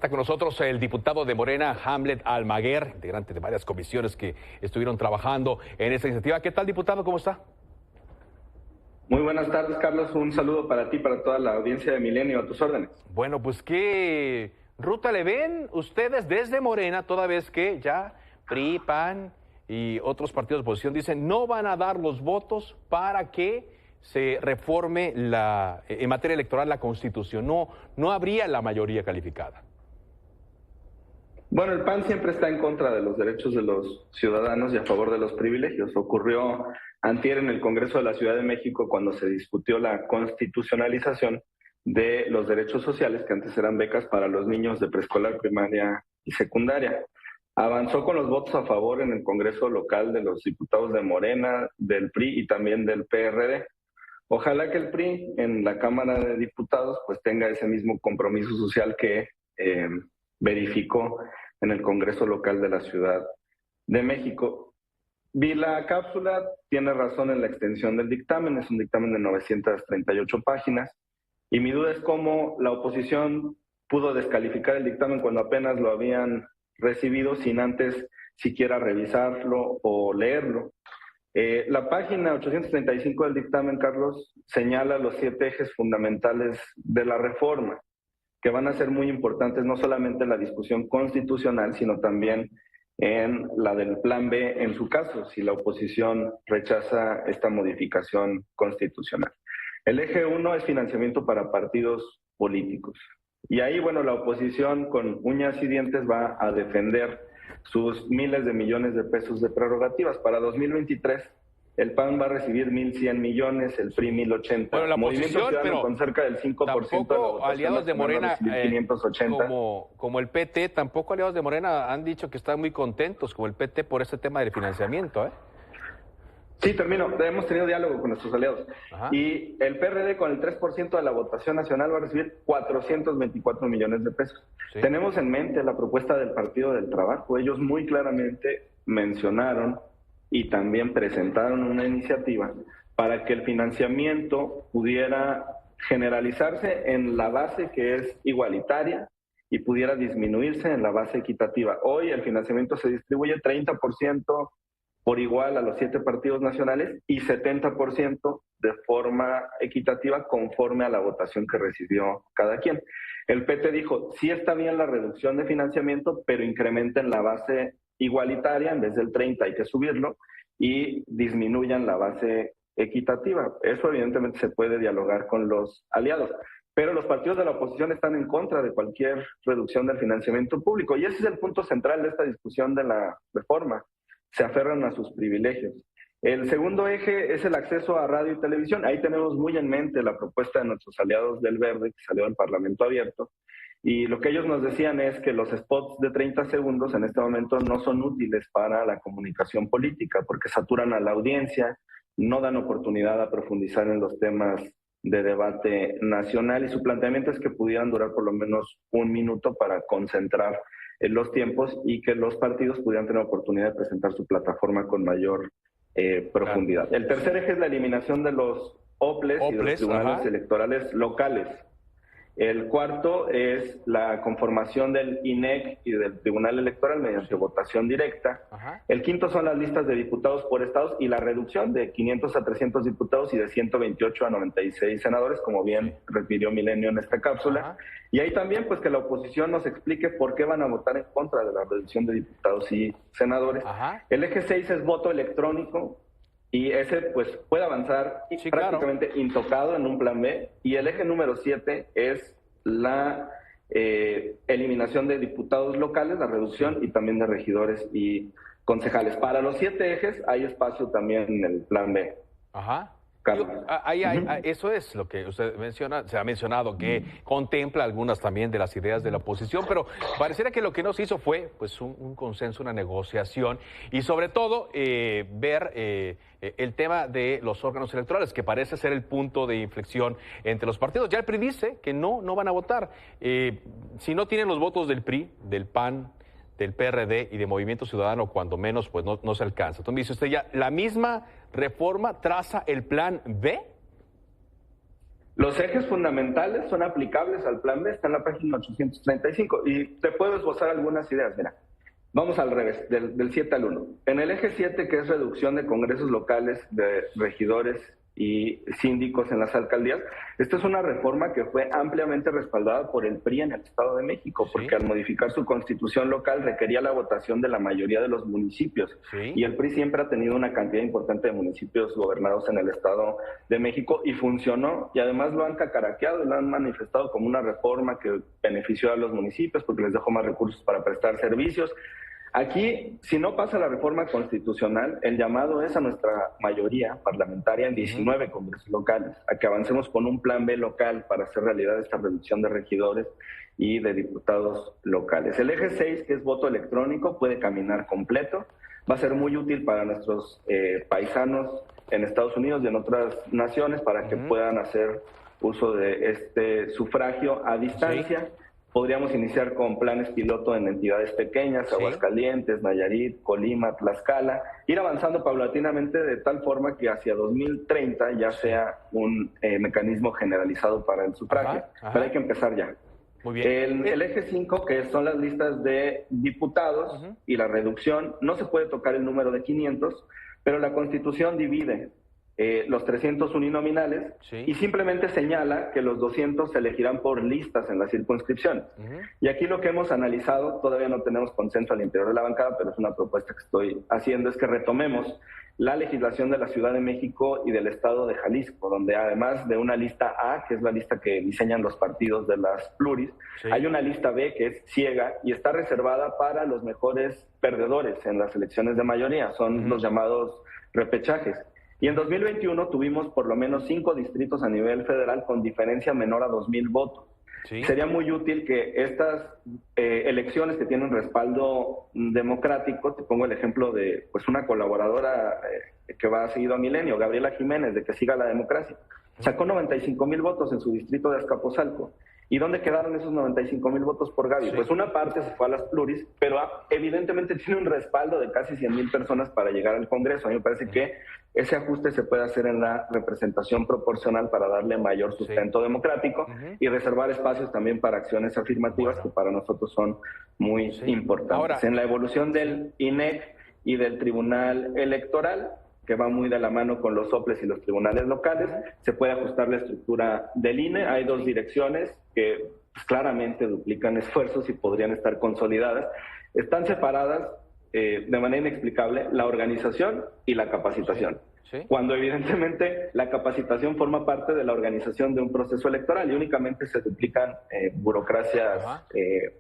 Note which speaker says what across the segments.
Speaker 1: Está con nosotros el diputado de Morena, Hamlet Almaguer, integrante de varias comisiones que estuvieron trabajando en esta iniciativa. ¿Qué tal, diputado? ¿Cómo está?
Speaker 2: Muy buenas tardes, Carlos. Un saludo para ti, para toda la audiencia de Milenio, a tus órdenes.
Speaker 1: Bueno, pues ¿qué ruta le ven ustedes desde Morena, toda vez que ya PRI, PAN y otros partidos de oposición dicen no van a dar los votos para que se reforme en materia electoral la Constitución? No habría la mayoría calificada.
Speaker 2: Bueno, el PAN siempre está en contra de los derechos de los ciudadanos y a favor de los privilegios. Ocurrió antier en el Congreso de la Ciudad de México cuando se discutió la constitucionalización de los derechos sociales, que antes eran becas para los niños de preescolar, primaria y secundaria. Avanzó con los votos a favor en el Congreso local de los diputados de Morena, del PRI y también del PRD. Ojalá que el PRI en la Cámara de Diputados pues tenga ese mismo compromiso social que verificó en el Congreso local de la Ciudad de México. Vi la cápsula, tiene razón en la extensión del dictamen, es un dictamen de 938 páginas, y mi duda es cómo la oposición pudo descalificar el dictamen cuando apenas lo habían recibido sin antes siquiera revisarlo o leerlo. La página 835 del dictamen, Carlos, señala los 7 ejes fundamentales de la reforma, que van a ser muy importantes no solamente en la discusión constitucional, sino también en la del Plan B en su caso, si la oposición rechaza esta modificación constitucional. El eje 1 es financiamiento para partidos políticos. Y ahí, bueno, la oposición con uñas y dientes va a defender sus miles de millones de pesos de prerrogativas. Para 2023, el PAN va a recibir 1.100 millones, el PRI 1.080.
Speaker 1: Bueno, la oposición, pero
Speaker 2: con cerca del 5% de la votación
Speaker 1: aliados de Morena,
Speaker 2: 580.
Speaker 1: como el PT, tampoco aliados de Morena han dicho que están muy contentos como el PT por este tema del financiamiento, ¿eh?
Speaker 2: Sí, termino. Hemos tenido diálogo con nuestros aliados. Ajá. Y el PRD con el 3% de la votación nacional va a recibir 424 millones de pesos. Sí. Tenemos en mente la propuesta del Partido del Trabajo. Ellos muy claramente mencionaron y también presentaron una iniciativa para que el financiamiento pudiera generalizarse en la base que es igualitaria y pudiera disminuirse en la base equitativa. Hoy el financiamiento se distribuye 30% por igual a los 7 partidos nacionales y 70% de forma equitativa conforme a la votación que recibió cada quien. El PT dijo, sí está bien la reducción de financiamiento, pero incrementen la base igualitaria, en vez del 30 hay que subirlo, y disminuyan la base equitativa. Eso evidentemente se puede dialogar con los aliados, pero los partidos de la oposición están en contra de cualquier reducción del financiamiento público, y ese es el punto central de esta discusión de la reforma. Se aferran a sus privilegios. El segundo eje es el acceso a radio y televisión. Ahí tenemos muy en mente la propuesta de nuestros aliados del Verde, que salió del Parlamento Abierto, y lo que ellos nos decían es que los spots de 30 segundos en este momento no son útiles para la comunicación política, porque saturan a la audiencia, no dan oportunidad a profundizar en los temas de debate nacional, y su planteamiento es que pudieran durar por lo menos 1 minuto para concentrar los tiempos y que los partidos pudieran tener oportunidad de presentar su plataforma con mayor profundidad. El tercer eje es la eliminación de los OPLES y de los tribunales electorales locales. El cuarto es la conformación del INEC y del Tribunal Electoral mediante votación directa. El quinto son las listas de diputados por estados y la reducción de 500 a 300 diputados y de 128 a 96 senadores, como bien refirió Milenio en esta cápsula. Y ahí también pues que la oposición nos explique por qué van a votar en contra de la reducción de diputados y senadores. El eje 6 es voto electrónico, y ese pues puede avanzar prácticamente intocado en un plan B. Y el eje número 7 es la eliminación de diputados locales, la reducción, y también de regidores y concejales. Para los 7 ejes hay espacio también en el plan B.
Speaker 1: Eso es lo que usted menciona, se ha mencionado que contempla algunas también de las ideas de la oposición, pero pareciera que lo que no se hizo fue pues un consenso, una negociación y sobre todo ver el tema de los órganos electorales, que parece ser el punto de inflexión entre los partidos. Ya el PRI dice que no van a votar. Si no tienen los votos del PRI, del PAN, del PRD y de Movimiento Ciudadano, cuando menos, pues no se alcanza. Entonces dice usted ya, ¿la misma reforma traza el plan B?
Speaker 2: Los ejes fundamentales son aplicables al Plan B, está en la página 835, y te puedo esbozar algunas ideas. Mira, vamos al revés, del 7 al 1. En el eje 7, que es reducción de congresos locales de regidores y síndicos en las alcaldías, esta es una reforma que fue ampliamente respaldada por el PRI en el Estado de México, porque al modificar su constitución local requería la votación de la mayoría de los municipios. Y el PRI siempre ha tenido una cantidad importante de municipios gobernados en el Estado de México y funcionó, y además lo han cacaraqueado y lo han manifestado como una reforma que benefició a los municipios porque les dejó más recursos para prestar servicios. Aquí, si no pasa la reforma constitucional, el llamado es a nuestra mayoría parlamentaria en 19 congresos locales, a que avancemos con un plan B local para hacer realidad esta reducción de regidores y de diputados locales. El eje 6, que es voto electrónico, puede caminar completo. Va a ser muy útil para nuestros paisanos en Estados Unidos y en otras naciones para que puedan hacer uso de este sufragio a distancia. Podríamos iniciar con planes piloto en entidades pequeñas, Aguascalientes, Nayarit, Colima, Tlaxcala, ir avanzando paulatinamente de tal forma que hacia 2030 ya sea un mecanismo generalizado para el sufragio. Pero hay que empezar ya.
Speaker 1: Muy bien.
Speaker 2: El eje 5, que son las listas de diputados y la reducción, no se puede tocar el número de 500, pero la Constitución divide los 300 uninominales y simplemente señala que los 200 se elegirán por listas en la circunscripción. Y aquí lo que hemos analizado, todavía no tenemos consenso al interior de la bancada, pero es una propuesta que estoy haciendo, es que retomemos la legislación de la Ciudad de México y del Estado de Jalisco, donde además de una lista A, que es la lista que diseñan los partidos de las pluris, hay una lista B que es ciega y está reservada para los mejores perdedores en las elecciones de mayoría, son los llamados repechajes. Y en 2021 tuvimos por lo menos 5 distritos a nivel federal con diferencia menor a 2,000 votos. Sería muy útil que estas elecciones que tienen respaldo democrático, te pongo el ejemplo de pues una colaboradora que va seguido a Milenio, Gabriela Jiménez, de Que Siga la Democracia, sacó 95,000 votos en su distrito de Azcapotzalco. ¿Y dónde quedaron esos 95,000 votos por Gaby? Pues una parte se fue a las pluris, pero evidentemente tiene un respaldo de casi 100,000 personas para llegar al Congreso. A mí me parece que ese ajuste se puede hacer en la representación proporcional para darle mayor sustento democrático y reservar espacios también para acciones afirmativas que para nosotros son muy importantes. Ahora, en la evolución del INEC y del Tribunal Electoral, que va muy de la mano con los soples y los tribunales locales, se puede ajustar la estructura del INE. Hay 2 direcciones que pues, claramente duplican esfuerzos y podrían estar consolidadas. Están separadas de manera inexplicable la organización y la capacitación. Cuando evidentemente la capacitación forma parte de la organización de un proceso electoral y únicamente se duplican burocracias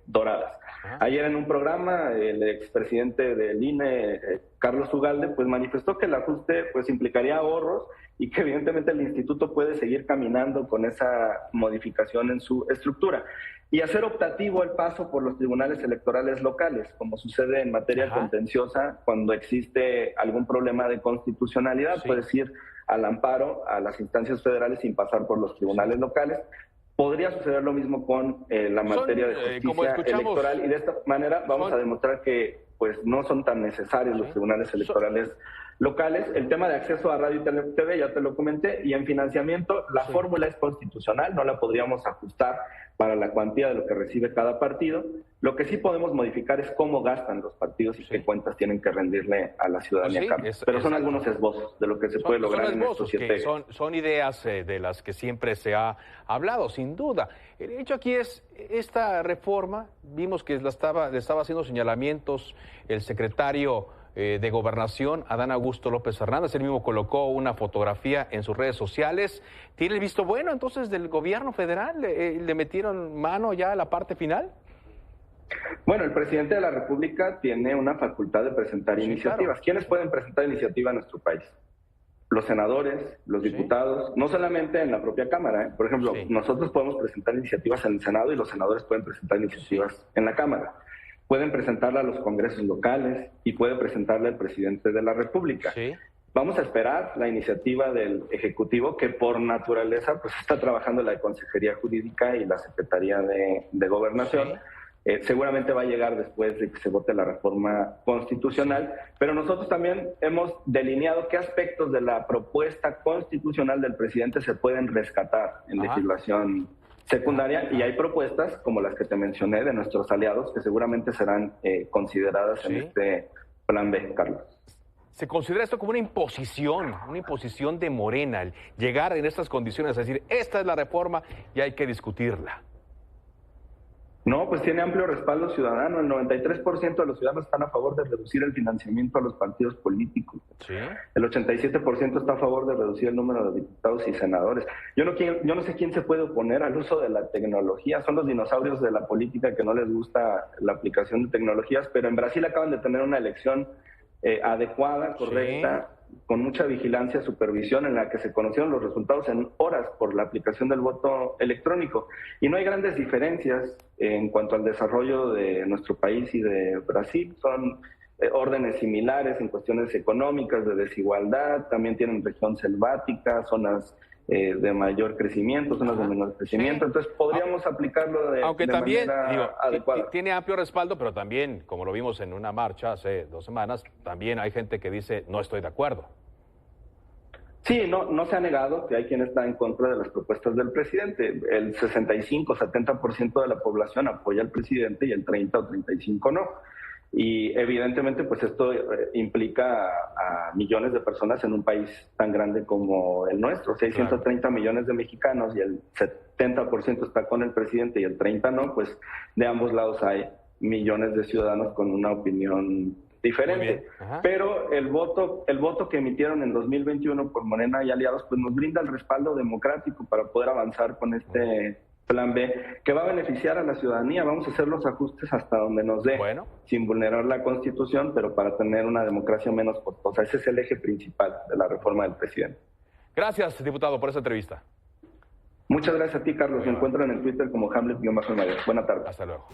Speaker 2: doradas. Ayer en un programa el expresidente del INE, Carlos Ugalde, pues manifestó que el ajuste pues implicaría ahorros y que evidentemente el instituto puede seguir caminando con esa modificación en su estructura y hacer optativo el paso por los tribunales electorales locales, como sucede en materia contenciosa cuando existe algún problema de constitucionalidad, puedes ir al amparo a las instancias federales sin pasar por los tribunales locales. Podría suceder lo mismo con la materia de justicia electoral y de esta manera vamos a demostrar que pues no son tan necesarios los tribunales electorales locales. El tema de acceso a radio y TV ya te lo comenté, y en financiamiento la fórmula es constitucional, no la podríamos ajustar para la cuantía de lo que recibe cada partido. Lo que sí podemos modificar es cómo gastan los partidos y qué cuentas tienen que rendirle a la ciudadanía. Pero son algunos esbozos de lo que se puede lograr en estos 7 ejes.
Speaker 1: Son ideas de las que siempre se ha hablado, sin duda. El hecho aquí es, esta reforma, vimos que le estaba haciendo señalamientos el secretario de Gobernación, Adán Augusto López Hernández. Él mismo colocó una fotografía en sus redes sociales. ¿Tiene el visto bueno entonces del gobierno federal? ¿Le metieron mano ya a la parte final?
Speaker 2: Bueno, el presidente de la República tiene una facultad de presentar iniciativas. ¿Quiénes pueden presentar iniciativa en nuestro país? Los senadores, los diputados, no solamente en la propia Cámara. Por ejemplo, nosotros podemos presentar iniciativas en el Senado y los senadores pueden presentar iniciativas en la Cámara. Pueden presentarla a los congresos locales y puede presentarla el presidente de la República. Vamos a esperar la iniciativa del Ejecutivo, que por naturaleza pues está trabajando la Consejería Jurídica y la Secretaría de Gobernación, seguramente va a llegar después de que se vote la reforma constitucional, pero nosotros también hemos delineado qué aspectos de la propuesta constitucional del presidente se pueden rescatar en legislación secundaria, y hay propuestas como las que te mencioné de nuestros aliados que seguramente serán consideradas en este plan B, Carlos.
Speaker 1: ¿Se considera esto como una imposición de Morena, el llegar en estas condiciones a decir, esta es la reforma y hay que discutirla?
Speaker 2: No, pues tiene amplio respaldo ciudadano. El 93% de los ciudadanos están a favor de reducir el financiamiento a los partidos políticos. ¿Sí? El 87% está a favor de reducir el número de diputados y senadores. Yo no sé quién se puede oponer al uso de la tecnología. Son los dinosaurios de la política que no les gusta la aplicación de tecnologías, pero en Brasil acaban de tener una elección adecuada, correcta, con mucha vigilancia, supervisión, en la que se conocieron los resultados en horas por la aplicación del voto electrónico. Y no hay grandes diferencias en cuanto al desarrollo de nuestro país y de Brasil. Son órdenes similares en cuestiones económicas, de desigualdad, también tienen región selvática, zonas de mayor crecimiento, zonas de menor crecimiento, entonces podríamos aplicarlo de
Speaker 1: también,
Speaker 2: manera adecuada.
Speaker 1: Tiene amplio respaldo, pero también, como lo vimos en una marcha hace 2 semanas, también hay gente que dice, no estoy de acuerdo.
Speaker 2: Sí, no se ha negado que hay quien está en contra de las propuestas del presidente. El 65-70% de la población apoya al presidente y el 30 o 35 no. Y evidentemente pues esto implica a millones de personas en un país tan grande como el nuestro. 630 millones de mexicanos y el 70% está con el presidente y el 30% no, pues de ambos lados hay millones de ciudadanos con una opinión diferente. Pero el voto que emitieron en 2021 por Morena y aliados pues nos brinda el respaldo democrático para poder avanzar con este plan B, que va a beneficiar a la ciudadanía. Vamos a hacer los ajustes hasta donde nos dé, sin vulnerar la Constitución, pero para tener una democracia menos costosa. Ese es el eje principal de la reforma del presidente.
Speaker 1: Gracias, diputado, por esta entrevista.
Speaker 2: Muchas gracias a ti, Carlos. Me encuentran en Twitter como Hamlet-Mayor. Buena tarde.
Speaker 1: Hasta luego.